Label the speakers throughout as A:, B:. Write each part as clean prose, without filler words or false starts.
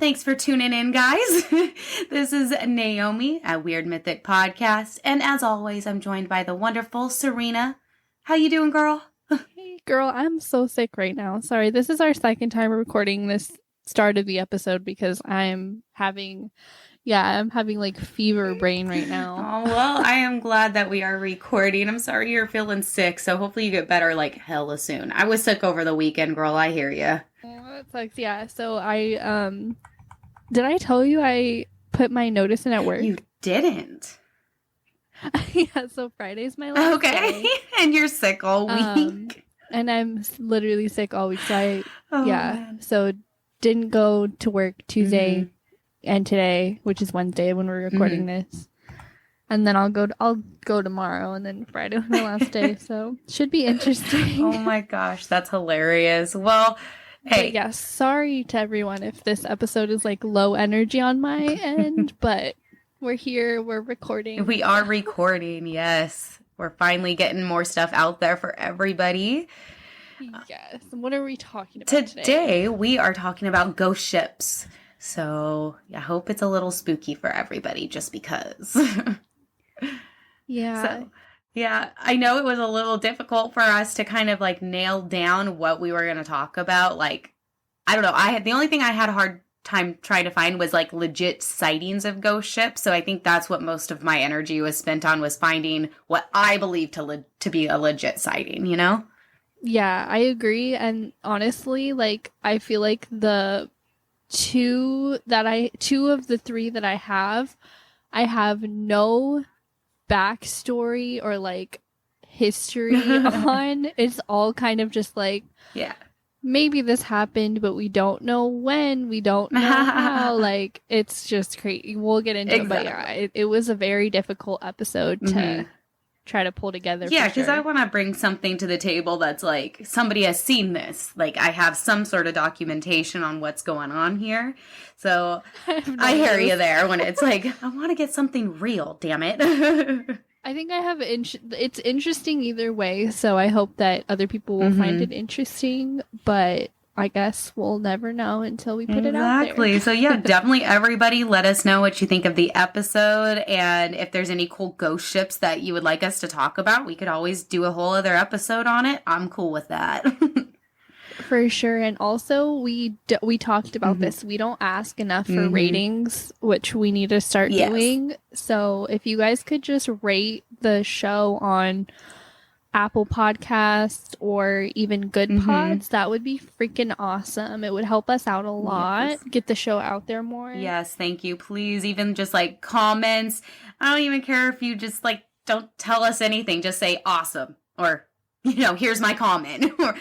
A: thanks for tuning in, guys. This is Naomi at Weird Mythic Podcast, and as always, I'm joined by the wonderful Serena. How you doing, girl?
B: Hey, girl, I'm so sick right now. Sorry, this is our second time recording this start of the episode because I'm having like fever brain right now.
A: Oh, well, I am glad that we are recording. I'm sorry you're feeling sick, so hopefully you get better like hella soon. I was sick over the weekend, girl. I hear you.
B: Oh, that sucks. Yeah, so did I tell you I put my notice in at work?
A: You didn't.
B: Yeah, so Friday's my last day.
A: And you're sick all week.
B: And I'm literally sick all week, so
A: man.
B: so didn't go to work Tuesday and today, which is Wednesday when we're recording this. And then I'll go tomorrow, and then Friday was my last day, so should be interesting.
A: Oh my gosh, that's hilarious. Well, hey.
B: But yeah, sorry to everyone if this episode is like low energy on my end, but we're here, we're recording.
A: We are recording, yes. We're finally getting more stuff out there for everybody.
B: Yes. What are we talking about today?
A: Today, we are talking about ghost ships. So, I hope it's a little spooky for everybody just because.
B: Yeah.
A: So, yeah, I know it was a little difficult for us to kind of like nail down what we were going to talk about. Like, I don't know. The only thing I had a hard time trying to find was like legit sightings of ghost ships. So I think that's what most of my energy was spent on, was finding what I believe to be a legit sighting, you know?
B: Yeah, I agree. And honestly, like, I feel like the two of the three that I have no backstory or like history on. It's all kind of just like,
A: yeah,
B: maybe this happened, but we don't know when, we don't know how. Like, it's just crazy. We'll get into it, but yeah, it was a very difficult episode to try to pull together.
A: Yeah, because I want to bring something to the table that's like, somebody has seen this. Like, I have some sort of documentation on what's going on here. So I hear you there when it's like, I want to get something real, damn it.
B: I think I have it's interesting either way, so I hope that other people will find it interesting, but I guess we'll never know until we put it out there.
A: Exactly. So yeah, definitely everybody let us know what you think of the episode, and if there's any cool ghost ships that you would like us to talk about, we could always do a whole other episode on it. I'm cool with that.
B: For sure. And also, we talked about this. We don't ask enough for ratings, which we need to start doing. So if you guys could just rate the show on Apple Podcasts or even Good Pods, that would be freaking awesome. It would help us out a lot, get the show out there more.
A: Yes, thank you. Please, even just like comments. I don't even care if you just like don't tell us anything. Just say awesome, or here's my comment, or,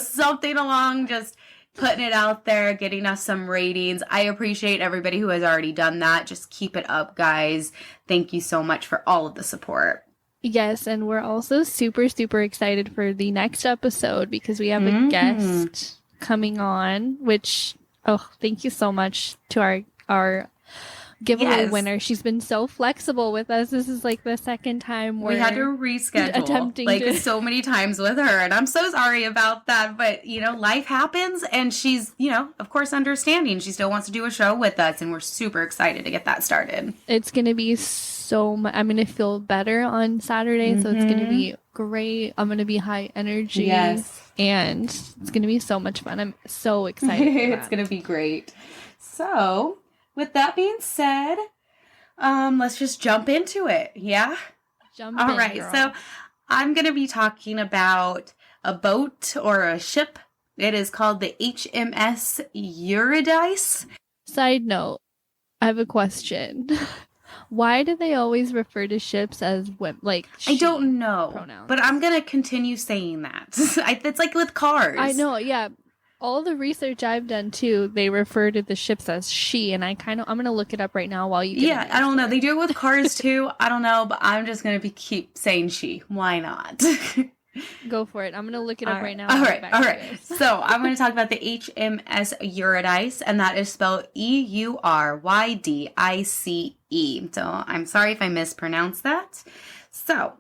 A: something along, just putting it out there, getting us some ratings. I appreciate everybody who has already done that. Just keep it up, guys. Thank you so much for all of the support.
B: Yes, and we're also super, super excited for the next episode because we have a guest coming on, which, thank you so much to our giveaway winner. She's been so flexible with us. This is like the second time we
A: had to reschedule attempting so many times with her, and I'm so sorry about that, but life happens, and she's of course understanding. She still wants to do a show with us, and we're super excited to get that started.
B: It's gonna be so much. I'm gonna feel better on Saturday, so it's gonna be great. I'm gonna be high energy, and it's gonna be so much fun. I'm so excited.
A: It's gonna be great. So with that being said, let's just jump into it. Yeah? All right.
B: Girl.
A: So I'm going to be talking about a boat or a ship. It is called the HMS Eurydice.
B: Side note, I have a question. Why do they always refer to ships as women? Like,
A: I don't know,
B: pronouns? But
A: I'm going to continue saying that. It's like with cars.
B: I know, yeah. All the research I've done, too, they refer to the ships as she, and I'm going to look it up right now while you get
A: I don't know. They do it with cars, too. I don't know, but I'm just going to keep saying she. Why not?
B: Go for it. I'm going to look it up right now.
A: All right. So I'm going to talk about the HMS Eurydice, and that is spelled Eurydice. So I'm sorry if I mispronounced that. So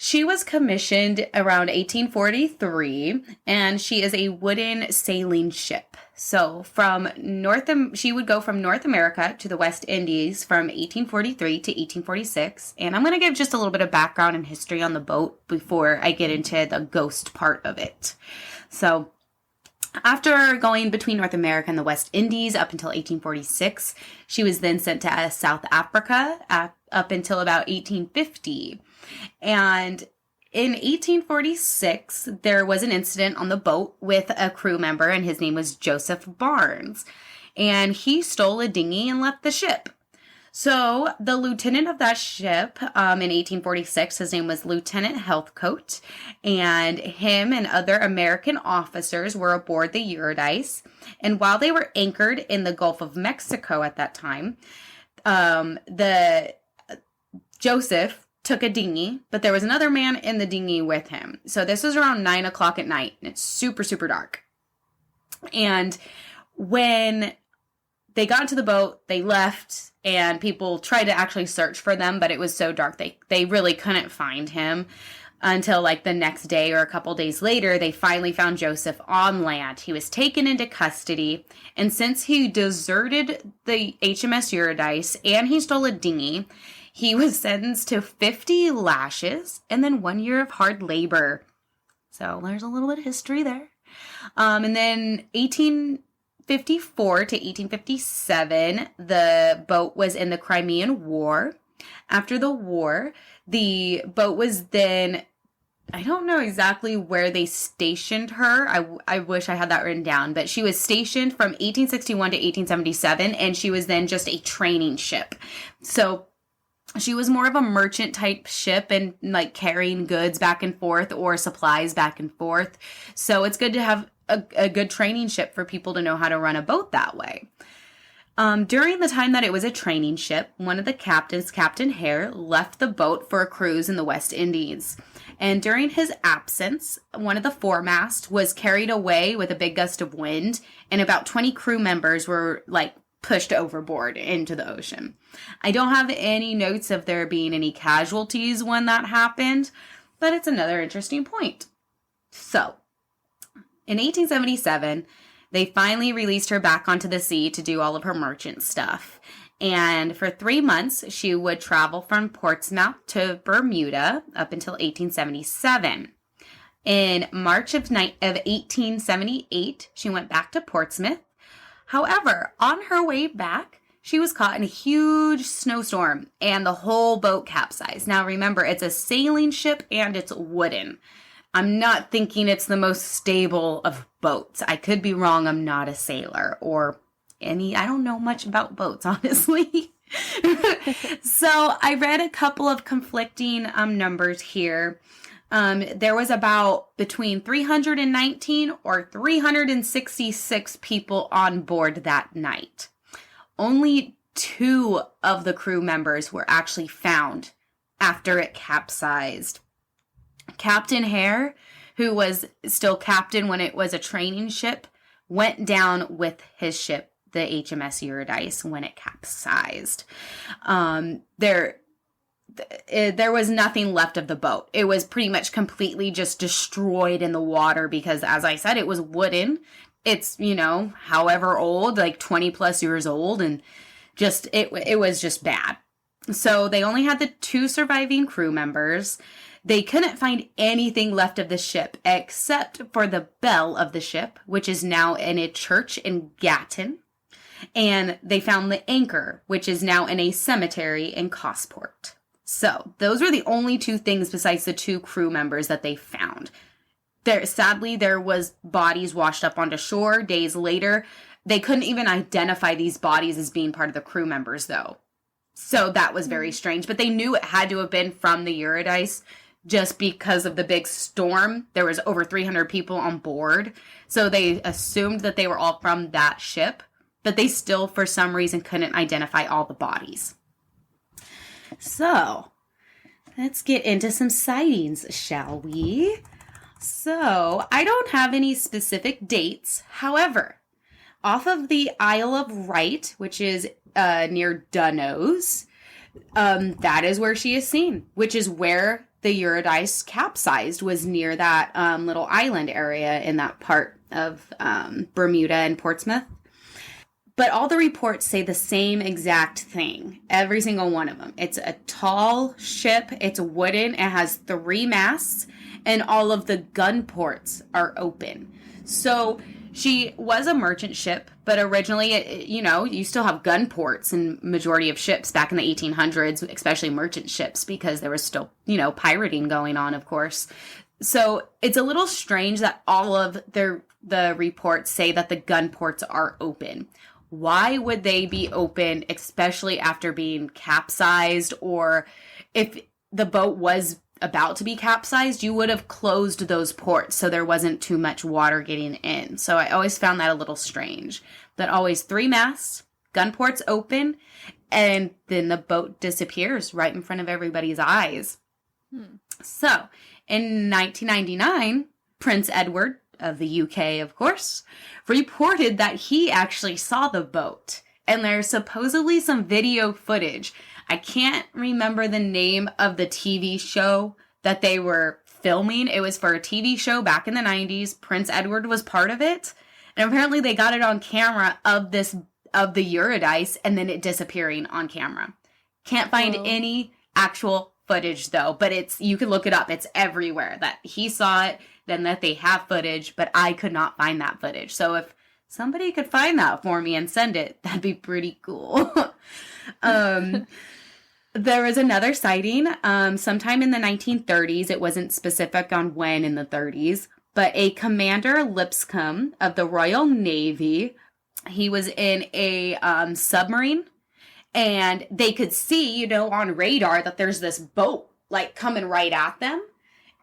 A: she was commissioned around 1843, and she is a wooden sailing ship. So she would go from North America to the West Indies from 1843 to 1846. And I'm going to give just a little bit of background and history on the boat before I get into the ghost part of it. So after going between North America and the West Indies up until 1846, she was then sent to South Africa up until about 1850. And in 1846, there was an incident on the boat with a crew member, and his name was Joseph Barnes. And he stole a dinghy and left the ship. So the lieutenant of that ship in 1846, his name was Lieutenant Heathcote, and him and other American officers were aboard the Eurydice. And while they were anchored in the Gulf of Mexico at that time, Joseph took a dinghy, but there was another man in the dinghy with him. So this was around 9 o'clock at night, and it's super, super dark. And when they got into the boat, they left, and people tried to actually search for them, but it was so dark they really couldn't find him until like the next day or a couple days later. They finally found Joseph on land. He was taken into custody, and since he deserted the HMS Eurydice and he stole a dinghy, he was sentenced to 50 lashes and then 1 year of hard labor. So there's a little bit of history there. And then 1854 to 1857, the boat was in the Crimean War. After the war, the boat was then, I don't know exactly where they stationed her. I wish I had that written down, but she was stationed from 1861 to 1877, and she was then just a training ship. So she was more of a merchant type ship and like carrying goods back and forth or supplies back and forth. So it's good to have a good training ship for people to know how to run a boat that way. During the time that it was a training ship, one of the captains, Captain Hare, left the boat for a cruise in the West Indies. And during his absence, one of the foremast was carried away with a big gust of wind, and about 20 crew members were like pushed overboard into the ocean. I don't have any notes of there being any casualties when that happened, but it's another interesting point. So, in 1877, they finally released her back onto the sea to do all of her merchant stuff. And for 3 months, she would travel from Portsmouth to Bermuda up until 1877. In March of 1878, she went back to Portsmouth. However, on her way back, she was caught in a huge snowstorm and the whole boat capsized. Now remember, it's a sailing ship and it's wooden. I'm not thinking it's the most stable of boats. I could be wrong. I'm not a sailor I don't know much about boats, honestly. So I read a couple of conflicting numbers here. There was about between 319 or 366 people on board that night. Only 2 of the crew members were actually found after it capsized. Captain Hare, who was still captain when it was a training ship, went down with his ship, the HMS Eurydice, when it capsized. There was nothing left of the boat. It was pretty much completely just destroyed in the water because, as I said, it was wooden. It's, however old, like 20 plus years old, and just, it was just bad. So they only had the 2 surviving crew members. They couldn't find anything left of the ship except for the bell of the ship, which is now in a church in Gatton. And they found the anchor, which is now in a cemetery in Gosport. So those were the only 2 things besides the 2 crew members that they found. Sadly, there was bodies washed up onto shore days later. They couldn't even identify these bodies as being part of the crew members, though. So that was very strange. But they knew it had to have been from the Eurydice just because of the big storm. There was over 300 people on board. So they assumed that they were all from that ship. But they still, for some reason, couldn't identify all the bodies. So, let's get into some sightings, shall we? So, I don't have any specific dates. However, off of the Isle of Wight, which is near Dunnos, that is where she is seen, which is where the Eurydice capsized, was near that little island area in that part. Bermuda and Portsmouth. But all the reports say the same exact thing. Every single one of them. It's a tall ship. It's wooden. It has 3 masts. And all of the gun ports are open. So she was a merchant ship. But originally, you still have gun ports in majority of ships back in the 1800s. Especially merchant ships. Because there was still, pirating going on, of course. So it's a little strange that all of the reports say that the gun ports are open. Why would they be open, especially after being capsized? Or if the boat was about to be capsized, you would have closed those ports so there wasn't too much water getting in. So I always found that a little strange. But always 3 masts, gun ports open, and then the boat disappears right in front of everybody's eyes. So in 1999, Prince Edward of the UK, of course, reported that he actually saw the boat. And there's supposedly some video footage. I can't remember the name of the TV show that they were filming. It was for a TV show back in the 90s. Prince Edward was part of it. And apparently they got it on camera of the Eurydice and then it disappearing on camera. Can't find any actual footage though, but you can look it up. It's everywhere that he saw it, then that they have footage, but I could not find that footage. So if somebody could find that for me and send it, that'd be pretty cool. There was another sighting sometime in the 1930s. It wasn't specific on when in the 30s, but a Commander Lipscomb of the Royal Navy, he was in a submarine, and they could see, on radar that there's this boat like coming right at them.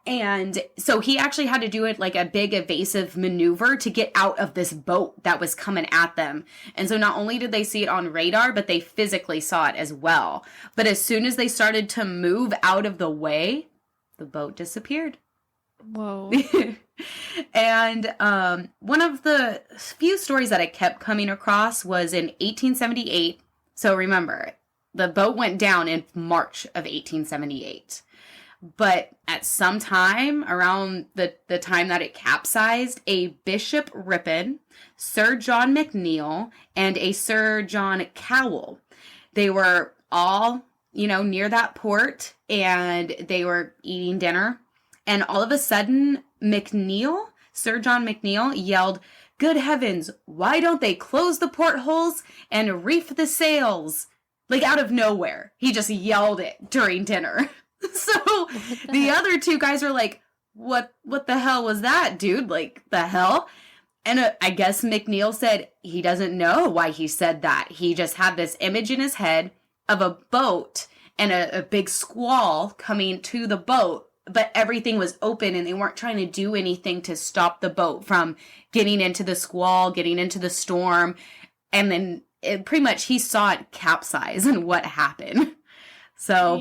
A: And so he actually had to do it like a big evasive maneuver to get out of this boat that was coming at them. And so not only did they see it on radar, but they physically saw it as well. But as soon as they started to move out of the way, the boat disappeared.
B: Whoa.
A: And one of the few stories that I kept coming across was in 1878. So remember, the boat went down in March of 1878. But at some time around the time that it capsized, a Bishop Ripon, Sir John McNeill, and a Sir John Cowell, they were all, near that port, and they were eating dinner. And all of a sudden, Sir John McNeill yelled, "Good heavens, why don't they close the portholes and reef the sails?" Like out of nowhere. He just yelled it during dinner. So the other 2 guys were like, what the hell was that, dude? Like, the hell? And I guess McNeill said he doesn't know why he said that. He just had this image in his head of a boat and a big squall coming to the boat, but everything was open and they weren't trying to do anything to stop the boat from getting into the squall, getting into the storm. And then pretty much he saw it capsize and what happened. So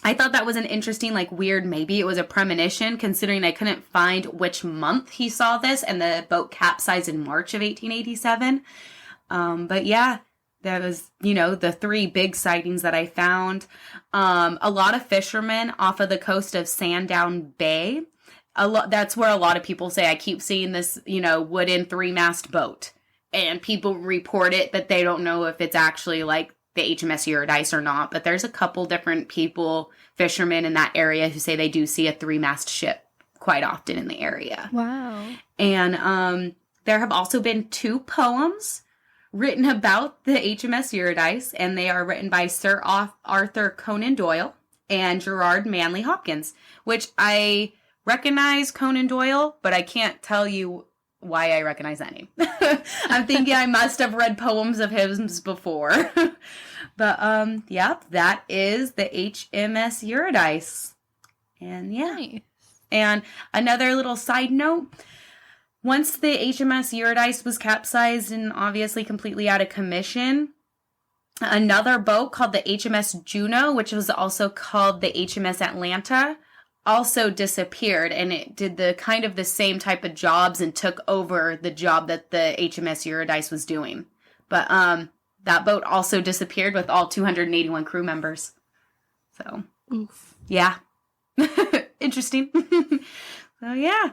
A: I thought that was an interesting, weird, maybe it was a premonition, considering I couldn't find which month he saw this, and the boat capsized in March of 1887. But yeah, that was, the 3 big sightings that I found. A lot of fishermen off of the coast of Sandown Bay. That's where a lot of people say, I keep seeing this, wooden 3-mast boat. And people report it, but they don't know if it's actually the HMS Eurydice or not, but there's a couple different fishermen in that area who say they do see a 3-mast ship quite often in the area.
B: Wow.
A: And there have also been 2 poems written about the HMS Eurydice, and they are written by Sir Arthur Conan Doyle and Gerard Manley Hopkins, which I recognize Conan Doyle, but I can't tell you why I recognize that name. I'm thinking I must have read poems of his before. But, yeah, that is the HMS Eurydice. And, yeah.
B: Nice.
A: And another little side note, once the HMS Eurydice was capsized and obviously completely out of commission, another boat called the HMS Juno, which was also called the HMS Atlanta, also disappeared, and it did the same type of jobs and took over the job that the HMS Eurydice was doing. But that boat also disappeared with all 281 crew members. So,
B: oof.
A: Yeah. Interesting. So, yeah.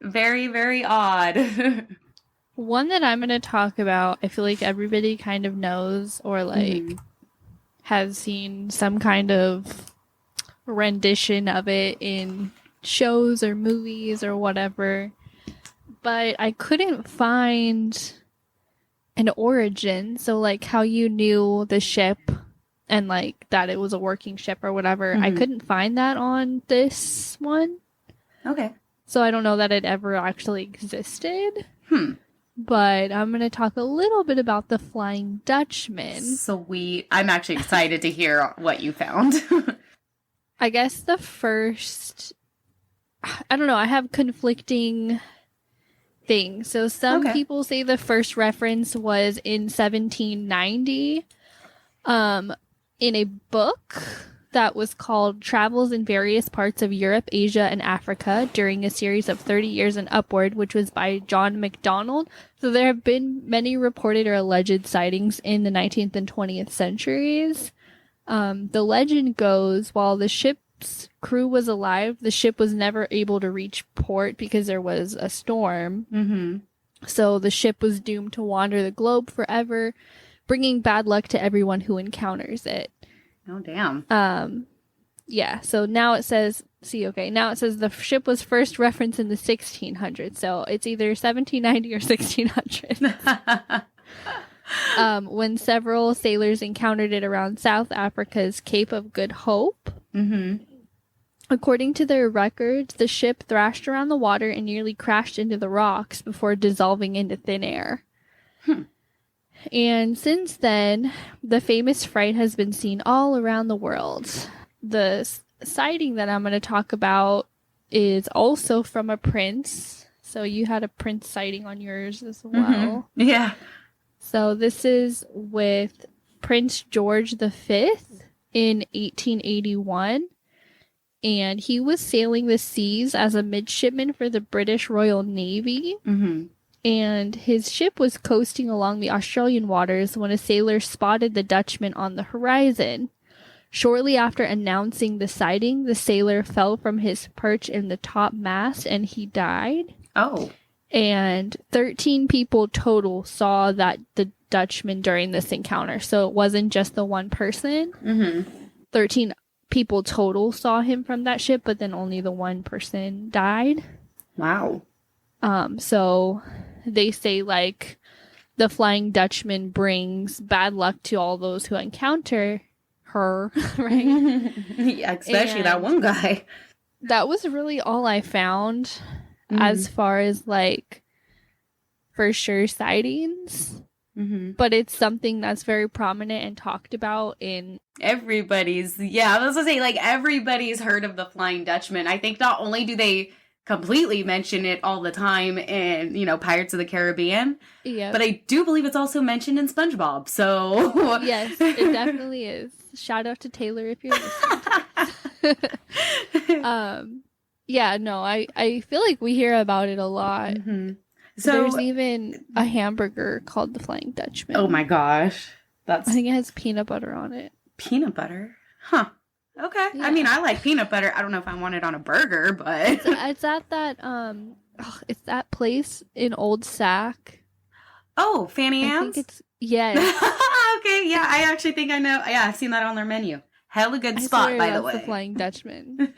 A: Very, very odd.
B: One that I'm going to talk about, I feel like everybody kind of knows or like has seen some kind of rendition of it in shows or movies or whatever. But I couldn't find an origin. So like how you knew the ship and like that it was a working ship or whatever. I couldn't find that on this one.
A: Okay.
B: So I don't know that it ever actually existed. But I'm going to talk a little bit about the Flying Dutchman.
A: Sweet. I'm actually excited to hear what you found.
B: I guess the first, I don't know, I have conflicting things. So some people say the first reference was in 1790 in a book that was called Travels in Various Parts of Europe, Asia, and Africa during a series of 30 years and upward, which was by John MacDonald. So there have been many reported or alleged sightings in the 19th and 20th centuries. The legend goes, while the ship's crew was alive, the ship was never able to reach port because there was a storm. So the ship was doomed to wander the globe forever, bringing bad luck to everyone who encounters it.
A: Oh, damn.
B: Yeah, so now it says, now it says the ship was first referenced in the 1600s, so it's either 1790 or 1600. When several sailors encountered it around South Africa's Cape of Good Hope. According to their records, the ship thrashed around the water and nearly crashed into the rocks before dissolving into thin air. And since then, the famous fright has been seen all around the world. The sighting that I'm going to talk about is also from a prince. So you had a prince sighting on yours as well.
A: Yeah.
B: So this is with Prince George V in 1881. And he was sailing the seas as a midshipman for the British Royal Navy. And his ship was coasting along the Australian waters when a sailor spotted the Dutchman on the horizon. Shortly after announcing the sighting, the sailor fell from his perch in the top mast and he died.
A: Oh.
B: And 13 people total saw the Dutchman during this encounter. So it wasn't just the one person. 13 people total saw him from that ship, but then only the one person died.
A: Wow.
B: So they say like the Flying Dutchman brings bad luck to all those who encounter her, right?
A: Yeah, especially that one guy.
B: That was really all I found as far as like for sure sightings. But it's something that's very prominent and talked about in
A: I was gonna say, like, everybody's heard of the Flying Dutchman. I think not only do they completely mention it all the time in, Pirates of the Caribbean, but I do believe it's also mentioned in SpongeBob, so...
B: Yes, it definitely is. Shout out to Taylor if you're listening. I feel like we hear about it a lot. So there's even a hamburger called the Flying Dutchman.
A: Oh my gosh. I
B: think it has peanut butter on it.
A: Peanut butter? Huh. Okay. Yeah. I mean, I like peanut butter. I don't know if I want it on a burger, but...
B: It's at that, it's that place in Old Sac.
A: Oh, Fanny Ann's?
B: I think it's, yes.
A: Okay, yeah, I actually think I know. Yeah, I've seen that on their menu. Hella good spot, by the way.
B: The Flying Dutchman.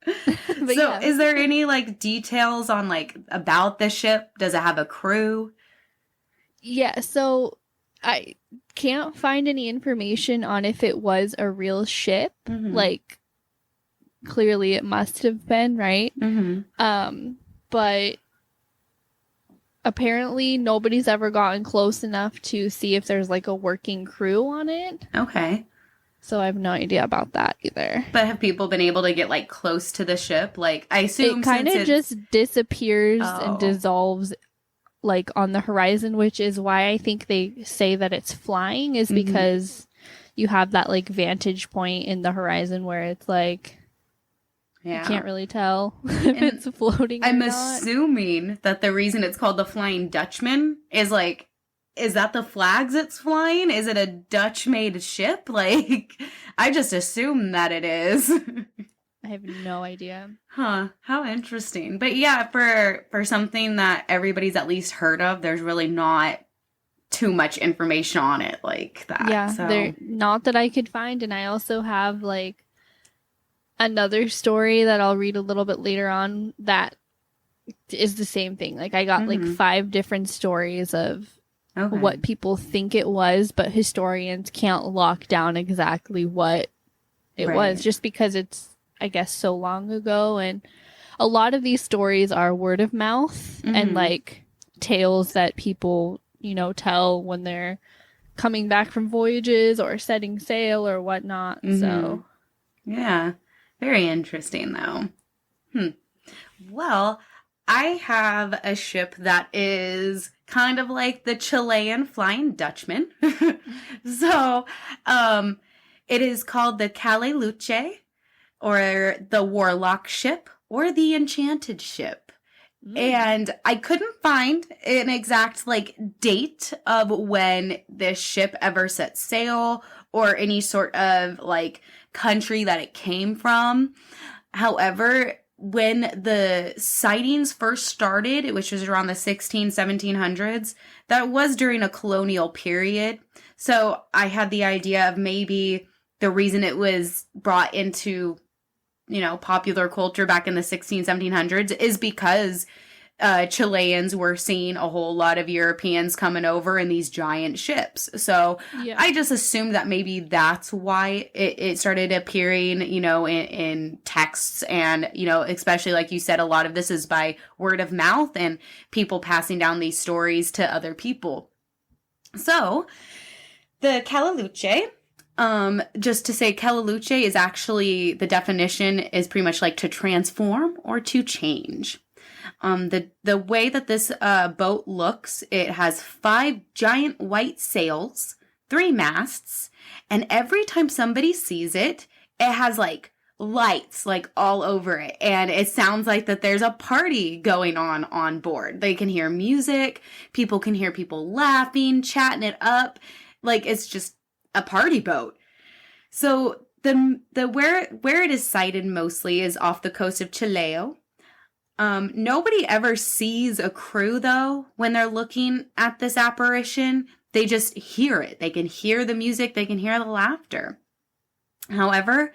A: Is there any, like, details on, like, about the ship? Does it have a crew?
B: Yeah, so I can't find any information on if it was a real ship. Like, clearly it must have been, right? But apparently nobody's ever gotten close enough to see if there's, like, a working crew on it.
A: Okay.
B: So I have no idea about that either.
A: But have people been able to get, like, close to the ship? Like, I assume
B: it kind of just disappears and dissolves, like, on the horizon, which is why I think they say that it's flying, is because you have that, like, vantage point in the horizon where it's, like, you can't really tell if it's floating or not. I'm
A: assuming that the reason it's called the Flying Dutchman is, like, is that the flags it's flying? Is it a Dutch-made ship? Like, I just assume that it is.
B: I have no idea.
A: Huh, how interesting. But yeah, for something that everybody's at least heard of, there's really not too much information on it like that.
B: Yeah,
A: So,
B: not that I could find, and I also have like another story that I'll read a little bit later on that is the same thing. Like I got like 5 different stories of what people think it was, but historians can't lock down exactly what it was, just because it's, I guess, so long ago. And a lot of these stories are word of mouth and like tales that people, you know, tell when they're coming back from voyages or setting sail or whatnot. So
A: yeah, very interesting though. Well, I have a ship that is kind of like the Chilean Flying Dutchman. So, it is called the Caleluche, or the Warlock ship, or the Enchanted ship. And I couldn't find an exact like date of when this ship ever set sail or any sort of like country that it came from. However, when the sightings first started, which was around the 1700s, that was during a colonial period. So I had the idea of maybe the reason it was brought into, you know, popular culture back in the 1700s is because Chileans were seeing a whole lot of Europeans coming over in these giant ships. So I just assumed that maybe that's why it started appearing, you know, in texts. And, you know, especially like you said, a lot of this is by word of mouth and people passing down these stories to other people. So the Caleluche, just to say, Caleluche is actually, the definition is pretty much like to transform or to change. The way that this boat looks, it has 5 giant white sails, 3 masts, and every time somebody sees it, it has like lights like all over it, and it sounds like that there's a party going on board. They can hear music, people can hear people laughing, chatting it up, like it's just a party boat. So the where it is sighted mostly is off the coast of Chile. Nobody ever sees a crew though when they're looking at this apparition. They just hear it. They can hear the music, they can hear the laughter. However,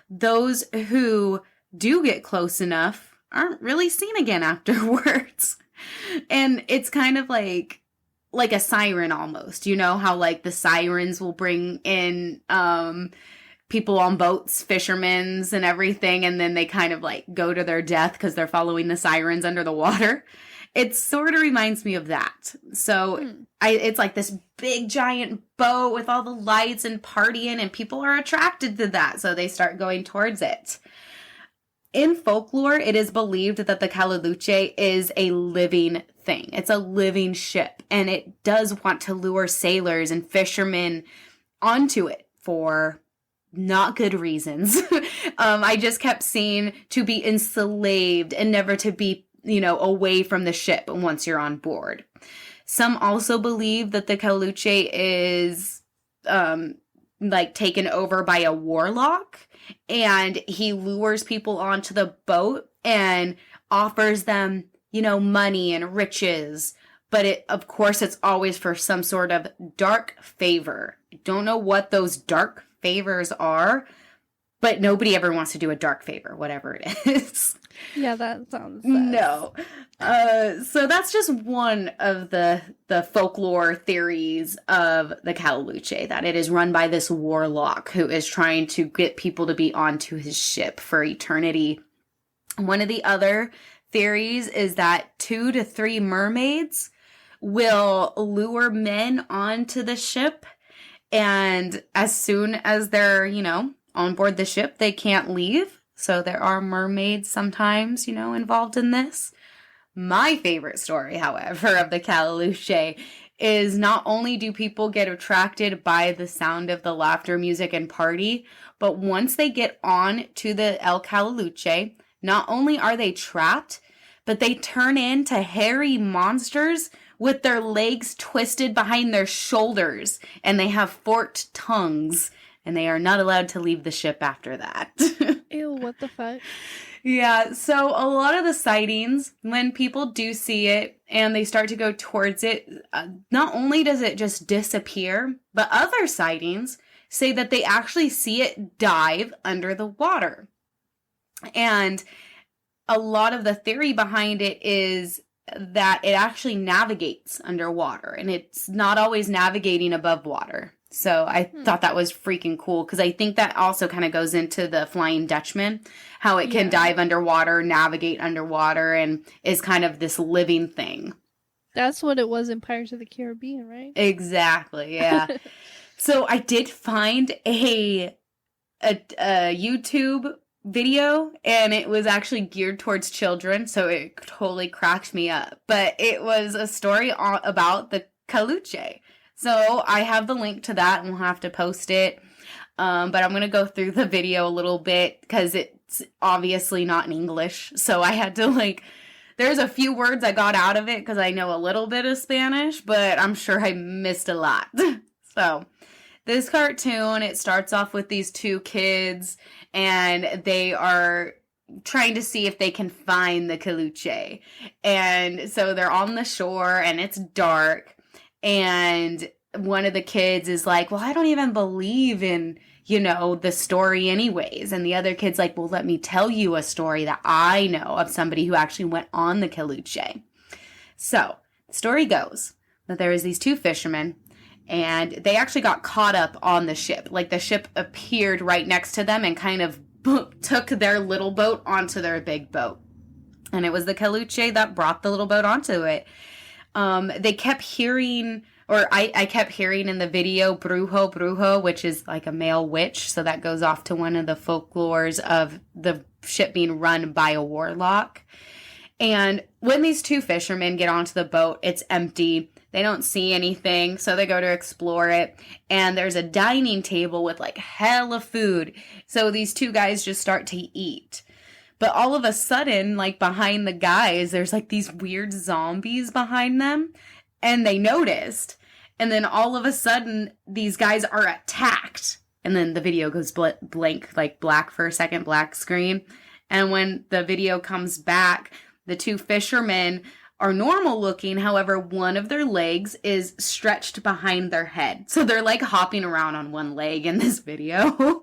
A: those who do get close enough aren't really seen again afterwards. And it's kind of like a siren almost. You know how like the sirens will bring in people on boats, fishermen's and everything, and then they kind of like go to their death because they're following the sirens under the water. It sort of reminds me of that. So it's like this big giant boat with all the lights and partying, and people are attracted to that, so they start going towards it. In folklore, it is believed that the Caleluche is a living thing. It's a living ship, and it does want to lure sailors and fishermen onto it for not good reasons. I just kept seeing to be enslaved and never to be, you know, away from the ship once you're on board. Some also believe that the Caleluche is like taken over by a warlock, and he lures people onto the boat and offers them, you know, money and riches. But of course, it's always for some sort of dark favor. I don't know what those dark favors are, but nobody ever wants to do a dark favor, whatever it is.
B: Yeah, that sounds
A: no. So that's just one of the folklore theories of the Caleluche, that it is run by this warlock who is trying to get people to be onto his ship for eternity. One of the other theories is that 2 to 3 mermaids will lure men onto the ship, and as soon as they're, you know, on board the ship, they can't leave. So there are mermaids sometimes, you know, involved in this. My favorite story, however, of the Caleluche is not only do people get attracted by the sound of the laughter, music, and party, but once they get on to the El Caleluche, not only are they trapped, but they turn into hairy monsters with their legs twisted behind their shoulders, and they have forked tongues, and they are not allowed to leave the ship after that.
B: Ew, what the fuck?
A: Yeah, so a lot of the sightings, when people do see it and they start to go towards it, not only does it just disappear, but other sightings say that they actually see it dive under the water. And a lot of the theory behind it is that it actually navigates underwater and it's not always navigating above water. So I thought that was freaking cool because I think that also kind of goes into the Flying Dutchman, how it can dive underwater, navigate underwater, and is kind of this living thing.
B: That's what it was in Pirates of the Caribbean, right?
A: Exactly, yeah. So I did find a YouTube video, and it was actually geared towards children, so it totally cracked me up. But it was a story about the Caluche. So I have the link to that, and we'll have to post it. But I'm going to go through the video a little bit, because it's obviously not in English. So I had to, there's a few words I got out of it, because I know a little bit of Spanish, but I'm sure I missed a lot. So this cartoon, it starts off with these two kids, and they are trying to see if they can find the Caluche. And so they're on the shore, and it's dark. And one of the kids is like, well, I don't even believe in, the story anyways. And the other kid's like, well, let me tell you a story that I know of somebody who actually went on the Caluche. So the story goes that there was these two fishermen, and they actually got caught up on the ship. Like, the ship appeared right next to them and kind of took their little boat onto their big boat. And it was the Caluche that brought the little boat onto it. They kept hearing, or I kept hearing in the video, brujo, brujo, which is like a male witch. So that goes off to one of the folklores of the ship being run by a warlock. And when these two fishermen get onto the boat, it's empty. They don't see anything, so they go to explore it. And there's a dining table with hella food. So these two guys just start to eat. But all of a sudden, behind the guys, there's these weird zombies behind them. And they noticed. And then all of a sudden, these guys are attacked. And then the video goes blank, black for a second, black screen. And when the video comes back, the two fishermen are normal looking. However, one of their legs is stretched behind their head. So they're hopping around on one leg in this video.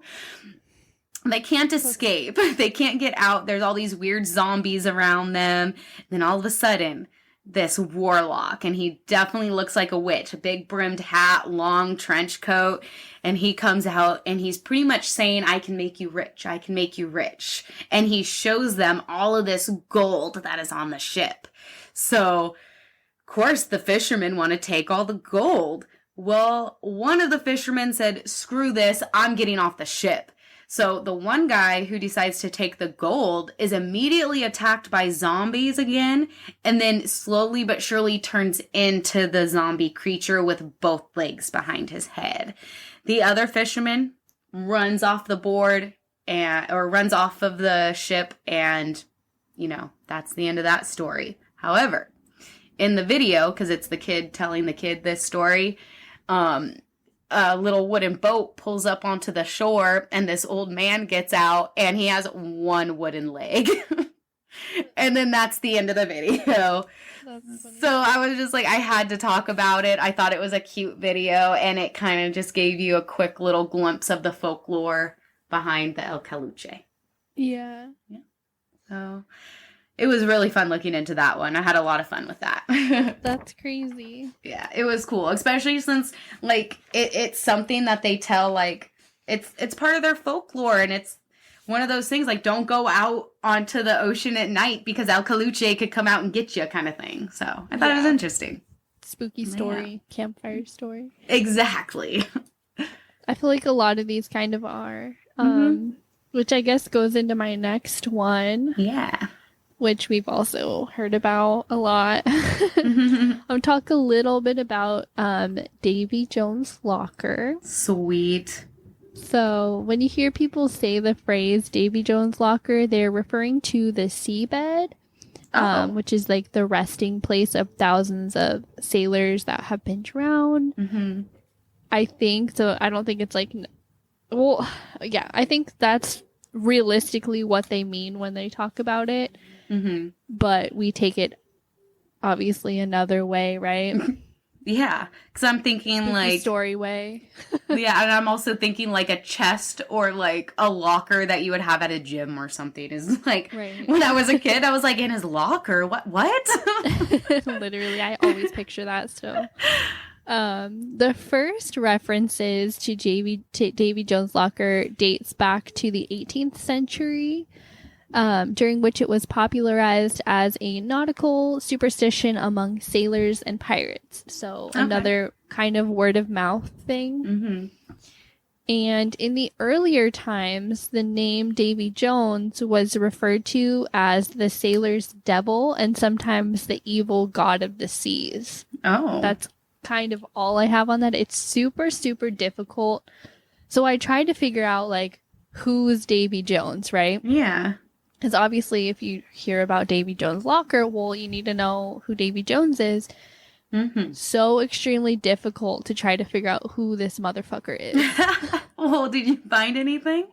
A: They can't escape. They can't get out. There's all these weird zombies around them. Then all of a sudden, this warlock, and he definitely looks like a witch, a big brimmed hat, long trench coat, and he comes out and he's pretty much saying, I can make you rich. I can make you rich. And he shows them all of this gold that is on the ship. So, of course, the fishermen want to take all the gold. Well, one of the fishermen said, screw this, I'm getting off the ship. So the one guy who decides to take the gold is immediately attacked by zombies again, and then slowly but surely turns into the zombie creature with both legs behind his head. The other fisherman runs off the board or runs off of the ship, and, that's the end of that story. However, in the video, because it's the kid telling the kid this story, a little wooden boat pulls up onto the shore, and this old man gets out, and he has one wooden leg. And then that's the end of the video. So I was just I had to talk about it. I thought it was a cute video, and it kind of just gave you a quick little glimpse of the folklore behind the El Caluche.
B: Yeah.
A: So it was really fun looking into that one. I had a lot of fun with that.
B: That's crazy.
A: Yeah, it was cool, especially since it's something that they tell it's part of their folklore, and it's one of those things don't go out onto the ocean at night because El Caluche could come out and get you, kind of thing. So I thought it was interesting.
B: Spooky story, campfire story.
A: Exactly.
B: I feel like a lot of these kind of are, which I guess goes into my next one.
A: Yeah.
B: Which we've also heard about a lot. I'll talk a little bit about Davy Jones' locker.
A: Sweet.
B: So when you hear people say the phrase Davy Jones' locker, they're referring to the seabed, which is the resting place of thousands of sailors that have been drowned. Mm-hmm. I think, so I don't think it's I think that's realistically what they mean when they talk about it.
A: Mm-hmm.
B: But we take it obviously another way, right?
A: Yeah, because I'm thinking
B: Spooky
A: like
B: story way.
A: yeah, and I'm also thinking like a chest or like a locker that you would have at a gym or something. Is like
B: Right.
A: when I was a kid, I was like in his locker. What?
B: Literally, I always picture that still. The first references to Davy Jones' locker dates back to the 18th century, during which it was popularized as a nautical superstition among sailors and pirates. So another kind of word of mouth thing.
A: Mm-hmm.
B: And in the earlier times, the name Davy Jones was referred to as the sailor's devil and sometimes the evil god of the seas.
A: Oh.
B: That's kind of all I have on that. It's super, super difficult. So I tried to figure out, like, who's Davy Jones, right?
A: Yeah.
B: Because obviously, if you hear about Davy Jones' locker, well, you need to know who Davy Jones is.
A: Mm-hmm.
B: So extremely difficult to try to figure out who this motherfucker is.
A: Oh, did you find anything?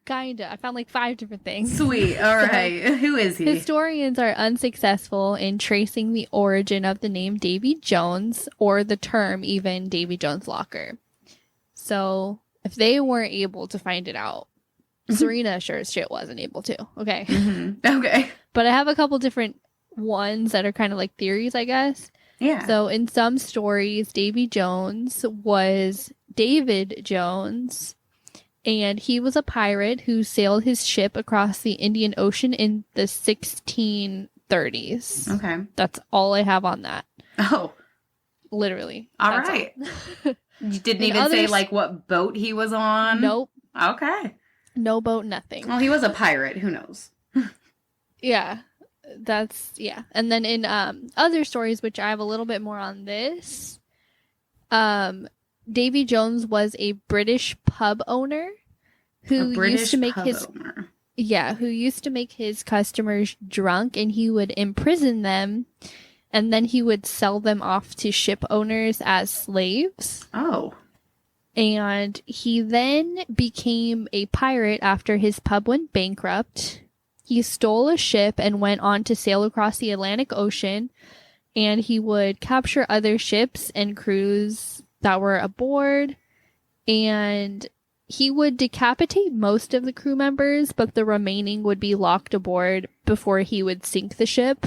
B: Kinda. I found like 5 different things.
A: Sweet. All right. Who is he?
B: Historians are unsuccessful in tracing the origin of the name Davy Jones or the term even Davy Jones Locker. So if they weren't able to find it out, Serena sure as shit wasn't able to. Okay.
A: Mm-hmm. Okay.
B: But I have a couple different ones that are kind of like theories, I guess.
A: Yeah.
B: So in some stories, Davy Jones was David Jones, and he was a pirate who sailed his ship across the Indian Ocean in the 1630s.
A: Okay.
B: That's all I have on that.
A: Oh.
B: Literally.
A: All
B: That's
A: right.
B: all.
A: You didn't
B: And
A: even say
B: others-
A: like what boat he was on?
B: Nope.
A: Okay.
B: No boat, nothing.
A: Well, he was a pirate. Who knows?
B: Yeah. Yeah. And then in other stories, which I have a little bit more on this, Davy Jones was a British pub owner who used to make his customers drunk, and he would imprison them, and then he would sell them off to ship owners as slaves.
A: Oh.
B: And he then became a pirate after his pub went bankrupt. He stole a ship and went on to sail across the Atlantic Ocean, and he would capture other ships and crews that were aboard, and he would decapitate most of the crew members, but the remaining would be locked aboard before he would sink the ship.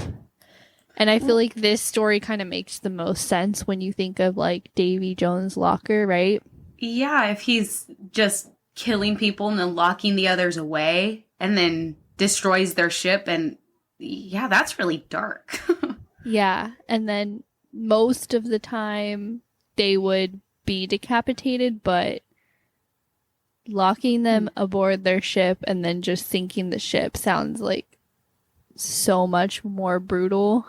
B: And I feel like this story kind of makes the most sense when you think of like Davy Jones' locker, right?
A: Yeah, if he's just killing people and then locking the others away and then destroys their ship, and yeah, that's really dark.
B: Yeah, and then most of the time they would be decapitated, but locking them aboard their ship and then just sinking the ship sounds like so much more brutal.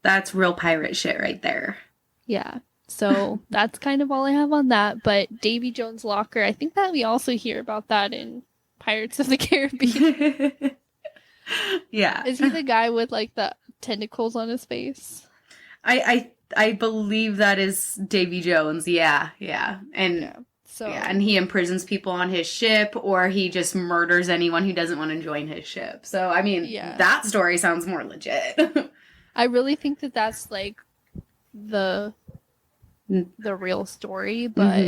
A: That's real pirate shit right there.
B: Yeah. So that's kind of all I have on that. But Davy Jones' locker, I think that we also hear about that in Pirates of the Caribbean.
A: Yeah.
B: Is he the guy with like the tentacles on his face?
A: I believe that is Davy Jones. Yeah. And
B: Yeah. So
A: yeah, and he imprisons people on his ship, or he just murders anyone who doesn't want to join his ship. So I mean, that story sounds more legit.
B: I really think that that's like the real story, but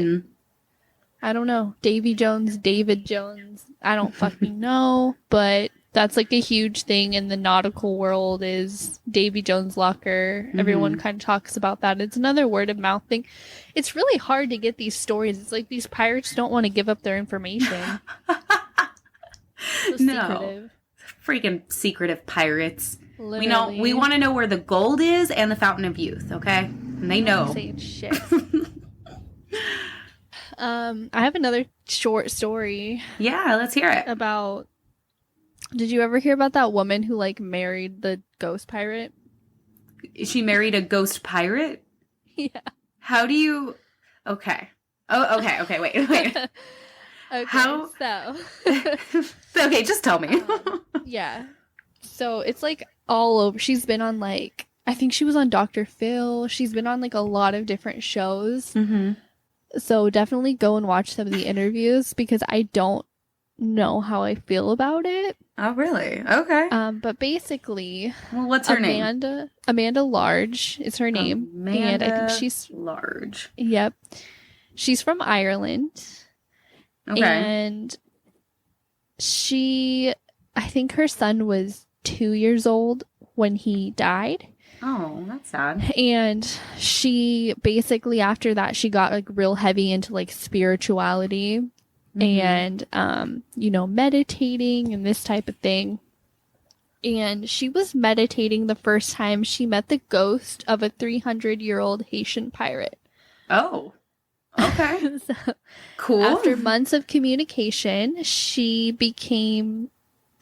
B: I don't know. Davy Jones, David Jones, I don't fucking know, but that's like a huge thing in the nautical world is Davy Jones' locker. Everyone kind of talks about that. It's another word of mouth thing. It's really hard to get these stories. It's like these pirates don't want to give up their information. So secretive.
A: Freaking secretive pirates.
B: Literally.
A: We want to know where the gold is and the fountain of youth, okay? And they know.
B: Saying shit. I have another short story.
A: Yeah, let's hear it.
B: About, did you ever hear about that woman who like married the ghost pirate?
A: She married a ghost pirate?
B: Yeah.
A: How do you... Okay. Oh, okay, wait.
B: Okay,
A: How...
B: so...
A: Okay, just tell me.
B: Yeah. So it's like all over. She's been on like, I think she was on Dr. Phil. She's been on like a lot of different shows. So definitely go and watch some of the interviews because I don't know how I feel about it.
A: Oh, really? Okay.
B: But basically,
A: Well, what's her name?
B: Amanda Large is her name. And I think she's
A: Large.
B: Yep. She's from Ireland.
A: Okay.
B: And I think her son was 2 years old when he died.
A: Oh, that's sad.
B: And she basically, after that, she got like real heavy into like spirituality and, meditating and this type of thing. And she was meditating the first time she met the ghost of a 300-year-old Haitian pirate.
A: Oh, okay.
B: So,
A: cool.
B: After months of communication, she became...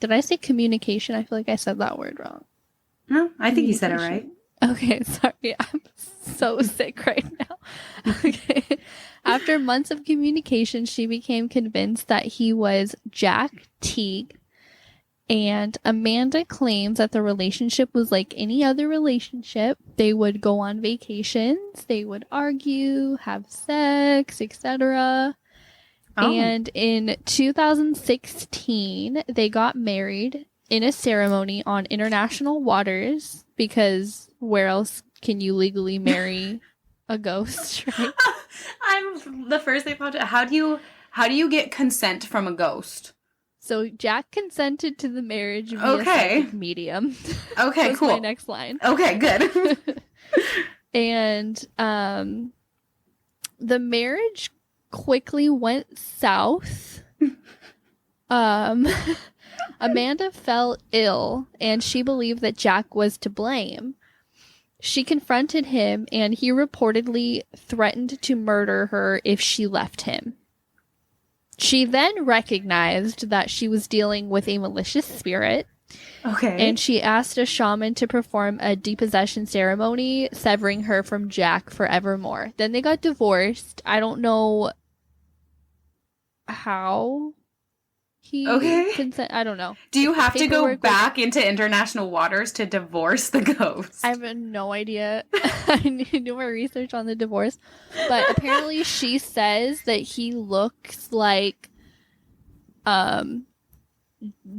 B: Did I say communication? I feel like I said that word wrong.
A: No, I think you said it right.
B: Okay, sorry. I'm so sick right now. Okay. After months of communication, she became convinced that he was Jack Teague. And Amanda claims that the relationship was like any other relationship. They would go on vacations, they would argue, have sex, etc. Oh. And in 2016, they got married in a ceremony on international waters, because where else can you legally marry a ghost, right?
A: I'm the first thing popped up. How do you get consent from a ghost?
B: So Jack consented to the marriage via psychic medium.
A: Okay,
B: That's
A: cool.
B: my next line.
A: Okay, good.
B: And the marriage quickly went south. Amanda fell ill, and she believed that Jack was to blame. She confronted him, and he reportedly threatened to murder her if she left him. She then recognized that she was dealing with a malicious spirit.
A: Okay.
B: And she asked a shaman to perform a depossession ceremony, severing her from Jack forevermore. Then they got divorced. I don't know how he I don't know.
A: Do you have to go back into international waters to divorce the ghost?
B: I have no idea. I need to do more research on the divorce. But apparently she says that he looks like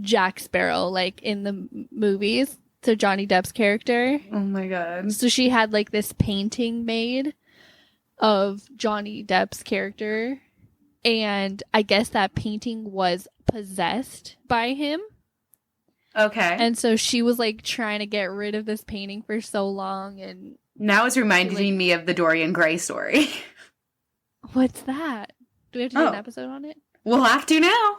B: Jack Sparrow, like in the movies. So Johnny Depp's character.
A: Oh my god.
B: So she had like this painting made of Johnny Depp's character. And I guess that painting was possessed by him.
A: Okay.
B: And so she was like trying to get rid of this painting for so long, and
A: now it's reminding me of the Dorian Gray story.
B: What's that? Do we have to do an episode on it?
A: We'll have to now.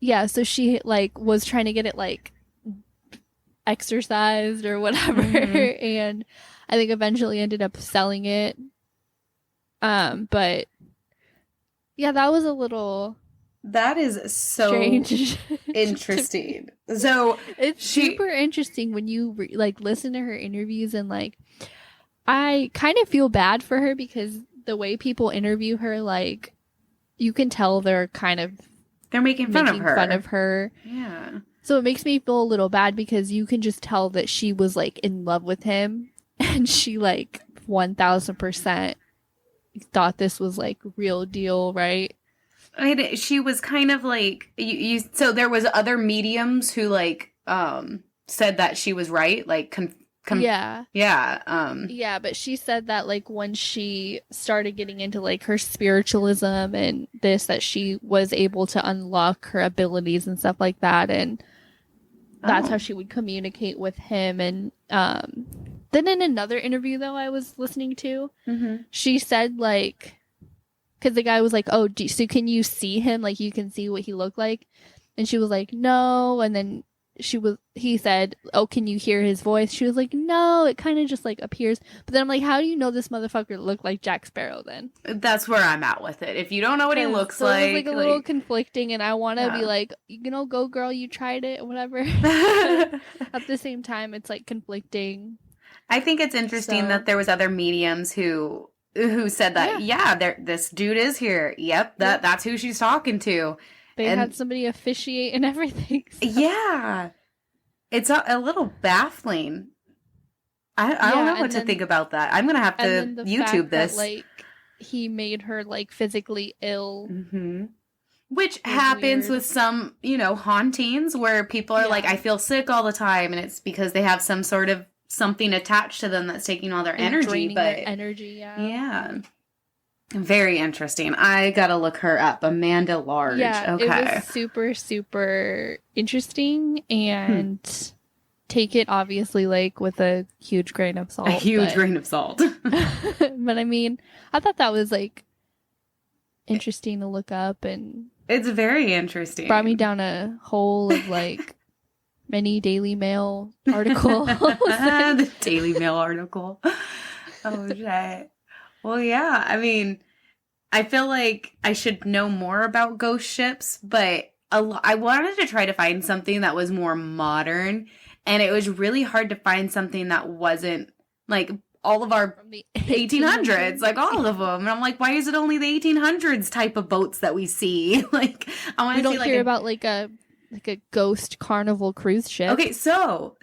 B: Yeah, so she like was trying to get it like exorcised or whatever, and I think eventually ended up selling it. But yeah, that was a little...
A: That is so
B: strange.
A: Interesting. So
B: it's super interesting when you like listen to her interviews, and like I kind of feel bad for her because the way people interview her, like you can tell they're
A: making fun of her.
B: Yeah. So it makes me feel a little bad because you can just tell that she was like in love with him, and she like 1000% thought this was like real deal, right?
A: I mean, she was kind of like you. So there was other mediums who like said that she was right, like
B: yeah.
A: Yeah,
B: but she said that like when she started getting into like her spiritualism and this, that she was able to unlock her abilities and stuff like that, and that's how she would communicate with him. And then in another interview though I was listening to, she said like, because the guy was like, oh, so can you see him? Like, you can see what he looked like? And she was like, no. And then he said, oh, can you hear his voice? She was like, no, it kind of just like appears. But then I'm like, how do you know this motherfucker looked like Jack Sparrow then?
A: That's where I'm at with it. If you don't know what he looks like.
B: It was like a little conflicting, and I want to be like, go girl, you tried it, whatever. At the same time, it's like conflicting.
A: I think it's interesting that there was other mediums who said that, this dude is here. Yep, that's who she's talking to.
B: They had somebody officiate and everything. So.
A: Yeah. It's a little baffling. I don't know what to think about that. I'm going to have to YouTube this.
B: That, like, he made her like physically ill.
A: Mm-hmm. Which happens with some, hauntings where people are like, I feel sick all the time. And it's because they have some sort of something attached to them that's taking all their energy.
B: Draining their energy,
A: yeah. Very interesting. I gotta look her up. Amanda Large.
B: Yeah,
A: okay.
B: It was super, super interesting, and take it obviously like with a huge grain of salt.
A: A huge grain of salt.
B: But I mean, I thought that was like interesting to look up, and
A: it's very interesting.
B: Brought me down a hole of like many Daily Mail articles.
A: The Daily Mail article. Oh shit. Well, yeah. I mean, I feel like I should know more about ghost ships, but I wanted to try to find something that was more modern, and it was really hard to find something that wasn't like all of our 1800s, like all of them. And I'm like, why is it only the 1800s type of boats that we see? Like, I want to see like
B: hear about like a ghost carnival cruise ship.
A: Okay, so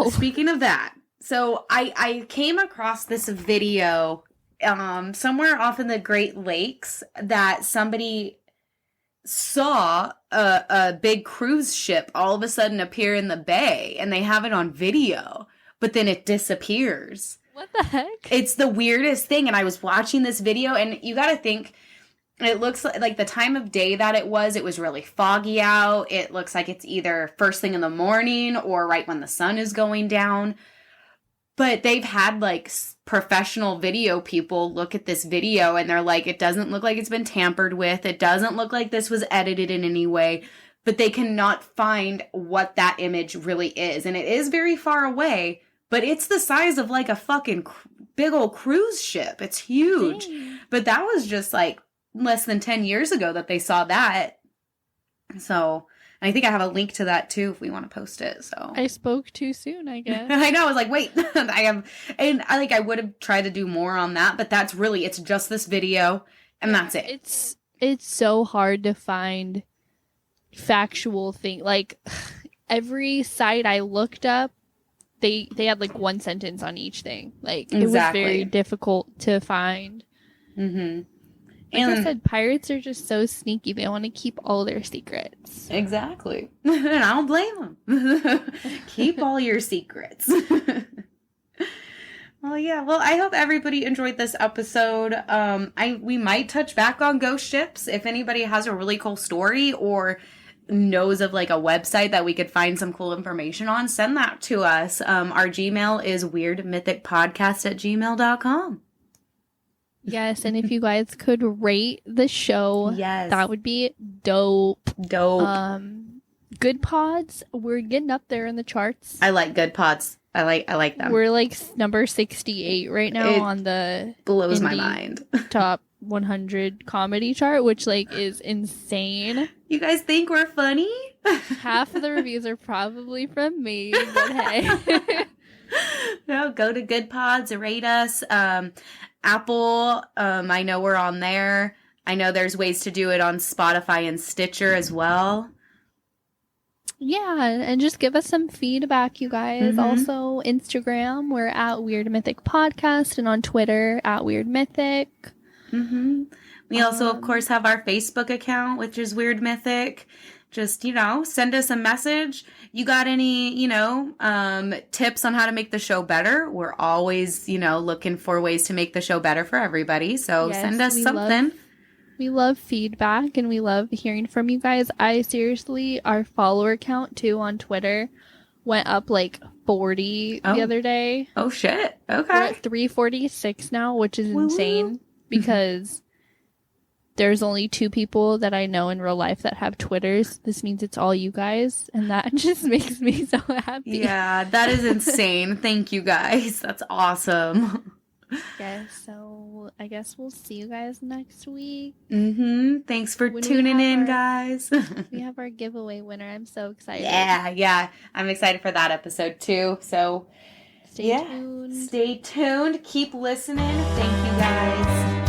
A: speaking of that, so I came across this video somewhere off in the Great Lakes that somebody saw a big cruise ship all of a sudden appear in the bay, and they have it on video, but then it disappears.
B: What the heck?
A: It's the weirdest thing. And I was watching this video, and you got to think, it looks like the time of day that it was really foggy out. It looks like it's either first thing in the morning or right when the sun is going down. But they've had like professional video people look at this video, and they're like, it doesn't look like it's been tampered with. It doesn't look like this was edited in any way, but they cannot find what that image really is. And it is very far away, but it's the size of like a fucking big old cruise ship. It's huge. Dang. But that was just like less than 10 years ago that they saw that. So I think I have a link to that too if we want to post it. So
B: I spoke too soon, I guess.
A: I know. I was like, wait, I would have tried to do more on that, but it's just this video and that's it.
B: It's so hard to find factual thing. Like every site I looked up, they had like one sentence on each thing. Like it was very difficult to find. Mm-hmm. Like I said, pirates are just so sneaky. They want to keep all their secrets.
A: Exactly. And I don't blame them. Keep all your secrets. Well, yeah. Well, I hope everybody enjoyed this episode. We might touch back on ghost ships. If anybody has a really cool story or knows of like a website that we could find some cool information on, send that to us. Our Gmail is weirdmythicpodcast@gmail.com.
B: Yes, and if you guys could rate the show,
A: yes,
B: that would be dope.
A: Dope.
B: Good Pods, we're getting up there in the charts.
A: I like Good Pods. I like them.
B: We're like number 68 right now on the
A: blows my mind.
B: Top 100 comedy chart, which like is insane.
A: You guys think we're funny?
B: Half of the reviews are probably from me, but hey.
A: No, go to Good Pods, rate us. Apple, I know we're on there. I know there's ways to do it on Spotify and Stitcher as well.
B: Yeah, and just give us some feedback, you guys. Mm-hmm. Also, Instagram, we're at Weird Mythic Podcast, and on Twitter, at Weird Mythic.
A: Mm-hmm. We also, of course, have our Facebook account, which is Weird Mythic. Just, send us a message. You got any, tips on how to make the show better? We're always, looking for ways to make the show better for everybody. So send us something.
B: We love feedback, and we love hearing from you guys. Our follower count, too, on Twitter went up like 40 the other day.
A: Oh, shit. Okay.
B: We're at 346 now, which is insane because there's only 2 people that I know in real life that have Twitters. This means it's all you guys, and that just makes me so happy.
A: Yeah, that is insane. Thank you, guys. That's awesome.
B: Yeah, so I guess we'll see you guys next week.
A: Mm-hmm. Thanks for tuning in, guys.
B: We have our giveaway winner. I'm so excited.
A: Yeah. I'm excited for that episode, too. So,
B: stay tuned.
A: Stay tuned. Keep listening. Thank you, guys.